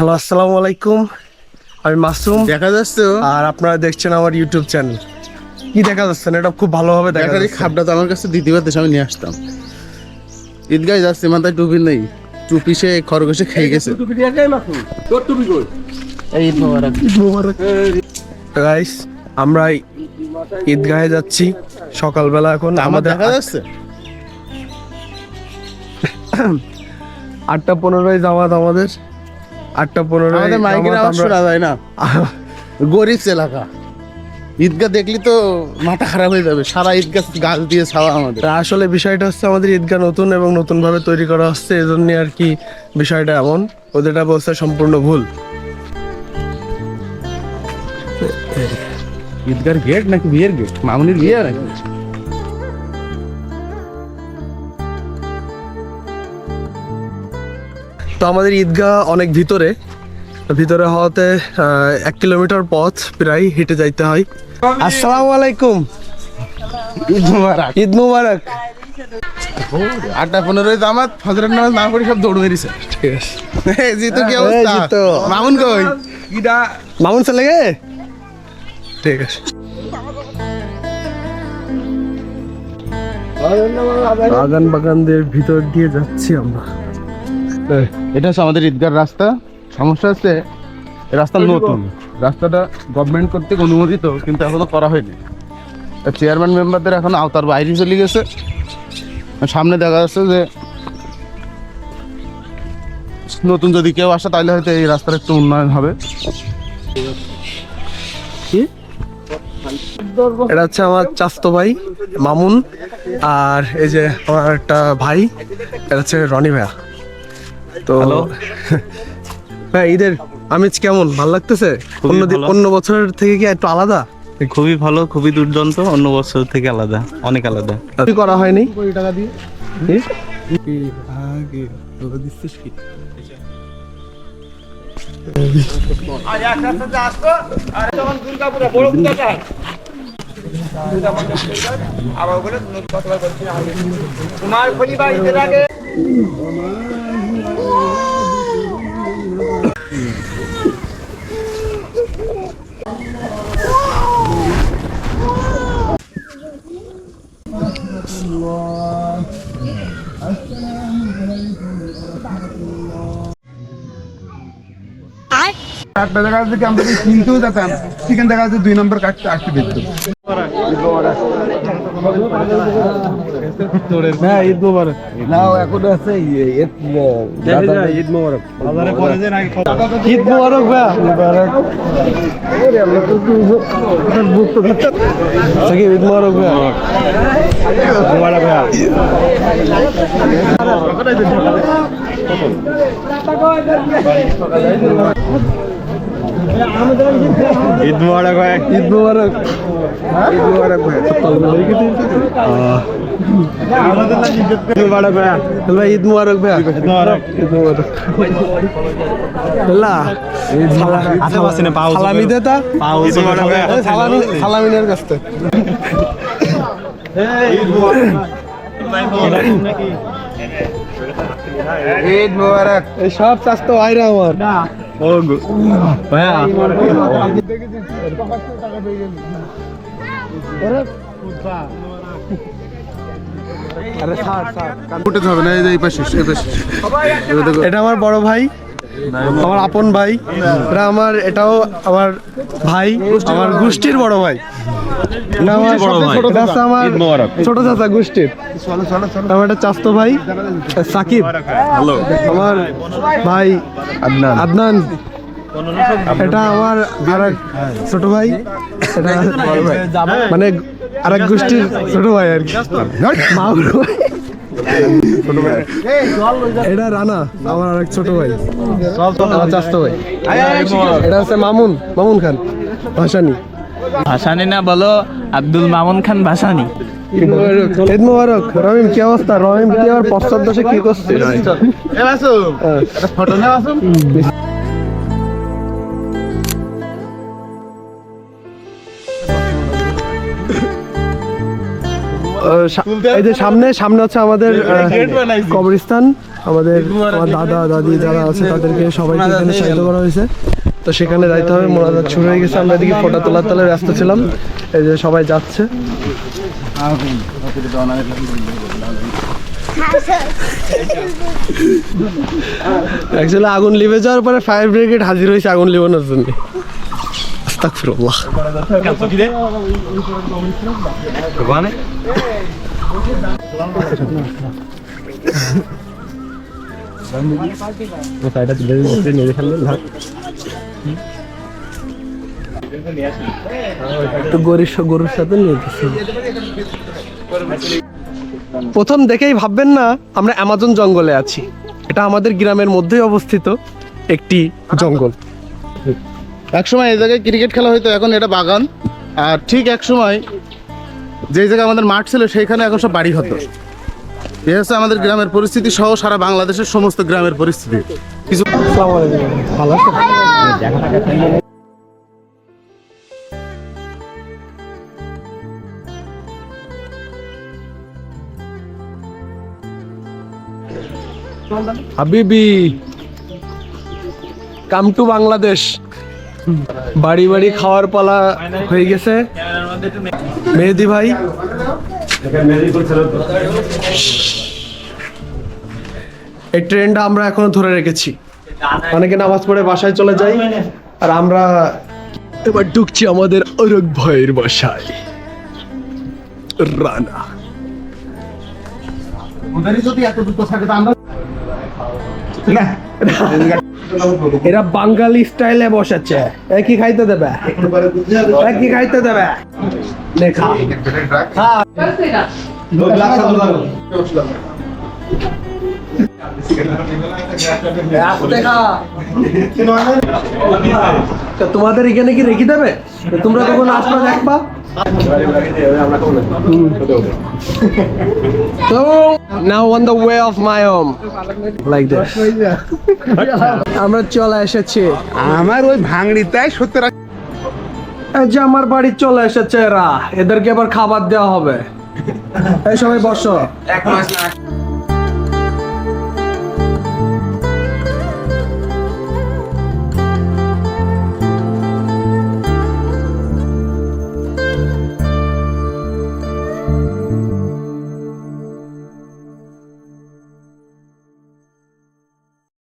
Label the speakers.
Speaker 1: Hello, আসসালামু আলাইকুম। আমি মাসুম,
Speaker 2: দেখা যাচ্ছে
Speaker 1: আর আপনারা দেখছেন আমার ইউটিউব চ্যানেল। কি দেখা যাচ্ছে না, এটা খুব ভালোভাবে দেখা
Speaker 2: ব্যাটারি
Speaker 1: যাচ্ছে।
Speaker 2: খাপটা তো আমার কাছে দ্বিতীয়বার দেশে আমি নিয়ে আসতাম। ঈদগায় যাচ্ছে, মাথায় টুপি নেই, টুপি সে খরগোশে খেয়ে গেছে।
Speaker 1: গাইস, আমরা ঈদগাহে যাচ্ছি সকালবেলা। এখন
Speaker 2: আমার
Speaker 1: আমাদের
Speaker 2: দেখা যাচ্ছে
Speaker 1: 8:15 জামাত, আমাদের 8:15
Speaker 2: আমাদের মাইকের আওয়াজ শোনা যায় না, গরিব এলাকা। ঈদগাহ দেখলি তো মাথা খারাপ হয়ে যাবে, সারা ঈদগাহ গাছ দিয়ে ছাওয়া আমাদের।
Speaker 1: আসলে বিষয়টা হচ্ছে আমাদের ঈদগাহ নতুন এবং নতুন ভাবে তৈরি করা হচ্ছে, এজন্য আর কি বিষয়টা এমন। ওদেরটা বলছে সম্পূর্ণ ভুল।
Speaker 2: ঈদগার গেট নাকি বিয়ের গেট? মামুনির বিয়ে নাকি?
Speaker 1: তো আমাদের ঈদগাহ অনেক ভিতরে হওয়াতে 1 কিলোমিটার পথ প্রায় হেঁটে যাইতে হয়। আসসালামু আলাইকুম,
Speaker 2: ঈদ মুবারক।
Speaker 1: ঈদ মুবারক।
Speaker 2: 8:15 জামাত, ফজরের নামাজ না পড়ি সব দৌড় মেরেছে।
Speaker 1: ঠিক আছে,
Speaker 2: জিতু কি অবস্থা?
Speaker 1: জিতু।
Speaker 2: মামুন কই?
Speaker 1: মামুন চলে গে। ঠিক আছে, বাগানদের ভিতর দিয়ে যাচ্ছি আমরা।
Speaker 2: এটা হচ্ছে আমাদের ঈদগার রাস্তা। সমস্যা হচ্ছে এই রাস্তা নতুন, রাস্তাটা গভর্নমেন্ট কর্তৃক অনুমোদিত, কিন্তু এখনো করা হয়নি। চেয়ারম্যান মেম্বারদের এখন আওতার বাইরে চলে গেছে। সামনে দেখা যাচ্ছে যে নতুন যদি কেউ আসে তাহলে হয়তো এই রাস্তার একটু উন্নয়ন হবে।
Speaker 1: এটা হচ্ছে আমার চাচতো ভাই মামুন, আর এই যে আমার একটা ভাই, এটা হচ্ছে রনি ভাইয়া। তো ভাই, ঈদের আমেজ কেমন? ভালো লাগতেছে? অন্য বছরের থেকে কি একটু আলাদা?
Speaker 3: খুবই ভালো, খুবই দুর্দান্ত। অন্য বছর থেকে আলাদা, অনেক আলাদা।
Speaker 1: কি করা হয়নি?
Speaker 2: টাকা দিয়ে কাঠটা দেখা যাচ্ছে কি আমরা কিনতেও যেতাম, চিকেন দেখা যাচ্ছে 2 নম্বর কাঠটা আসতে দিত।
Speaker 1: হ্যাঁ, ঈদ মোবারক। নাও এখন আছে ঈদ মোবারক। ঈদ মোবারক ভাইয়া। ঈদ মোবারক ভাইয়া।
Speaker 3: ঈদ মুবারক ভাই।
Speaker 1: ঈদ মোবারক। ঈদ মোবারক ভাইয়া। ভাই, ঈদ মুবারক ভাইয়া। ঈদ মুবারক। সালামি দে তা। সালামিনের কাছ থেকে।
Speaker 2: ঈদ মুবারক।
Speaker 1: এই সব চাস্তো ভাইরা আমার।
Speaker 3: ভাইয়া
Speaker 2: উঠে হবে না, এই যে এই পাশে এই পাশে।
Speaker 1: এটা আমার বড় ভাই, আমার আপন ভাই। এটাও আমার ভাই, আমার গোষ্ঠীর বড় ভাই। এটা আমার এটা হচ্ছে আমার ছোট চাচা গোষ্ঠীর। আমার একটা চাচতো ভাই সাকিব, আমার ভাই আদনান। এটা আমার আরেক ছোট ভাই, এটা মানে আরেক গোষ্ঠীর ছোট ভাই আর কি, মামুর ভাই। এটা রানা, আমার আরেক ছোট ভাই, আমার চাচতো ভাই। এটা হচ্ছে মামুন খান ভাসানী।
Speaker 3: ভাসানি না বলো, আব্দুল মামুন খান ভাসানি।
Speaker 1: ঈদ মোবারক। রহিম, কি অবস্থা? রহিম কি আবার পশ্চাৎ দেশে কি করছে?
Speaker 2: ফটো নেওয়া আসুন।
Speaker 1: এই যে সামনে হচ্ছে আমাদের কবরস্থান। আমার দাদা দাদি যারা আছে তাদেরকে সবাইকে এখানে সাহিত্য করা হয়েছে। তো সেখানে যাইতে হবে, মোনাজাত শুরু হয়ে গেছে। আমরা এদিকে ফোঁটা তোলার তলে ব্যস্ত ছিলাম। এই যে সবাই যাচ্ছে। অ্যাকচুয়ালি আগুন লিভে যাওয়ার পরে ফায়ার ব্রিগেড হাজির হয়েছে আগুন লিভানোর জন্য। আস্তাগফিরুল্লাহ। গরুর সাথে নিয়ে প্রথম দেখেই ভাববেন না আমরা অ্যামাজন জঙ্গলে আছি। এটা আমাদের গ্রামের মধ্যেই অবস্থিত একটি জঙ্গল।
Speaker 2: একসময় এই জায়গায় ক্রিকেট খেলা হতো, এখন এটা বাগান। আর ঠিক এক সময় যে জায়গায় আমাদের মাঠ ছিল সেইখানে এখন সব বাড়ি হতো। এই হচ্ছে আমাদের গ্রামের পরিস্থিতি সহ সারা বাংলাদেশের সমস্ত গ্রামের পরিস্থিতি। কিছু
Speaker 1: ভালো হাবিবি কাম টু বাংলাদেশ। বাড়ি বাড়ি খাওয়ার পালা হয়ে গেছে। মেহেদি ভাই এই ট্রেনটা আমরা এখনো ধরে রেখেছি। অনেকে নামাজ পড়ে বাসায় চলে যাই, আর আমরা এবার ঢুকছি আমাদের অরক ভাইয়ের বাসায়। রানা এরা বাঙালি স্টাইলে বসাচ্ছে। একই খাইতে দেবে, একই খাইতে দেবে। দেখা তোমাদের এখানে কি রেখে দেবে? তোমরা তখন আসবা দেখবা। So now on the way of my home like this আমরা চলে এসেছি
Speaker 2: আমার ওই ভাঙড়িটাই 70
Speaker 1: এই যে আমার বাড়ি চলে এসেছে এরা। এদেরকে আবার খাবার দেওয়া হবে। এই সবাই বসো।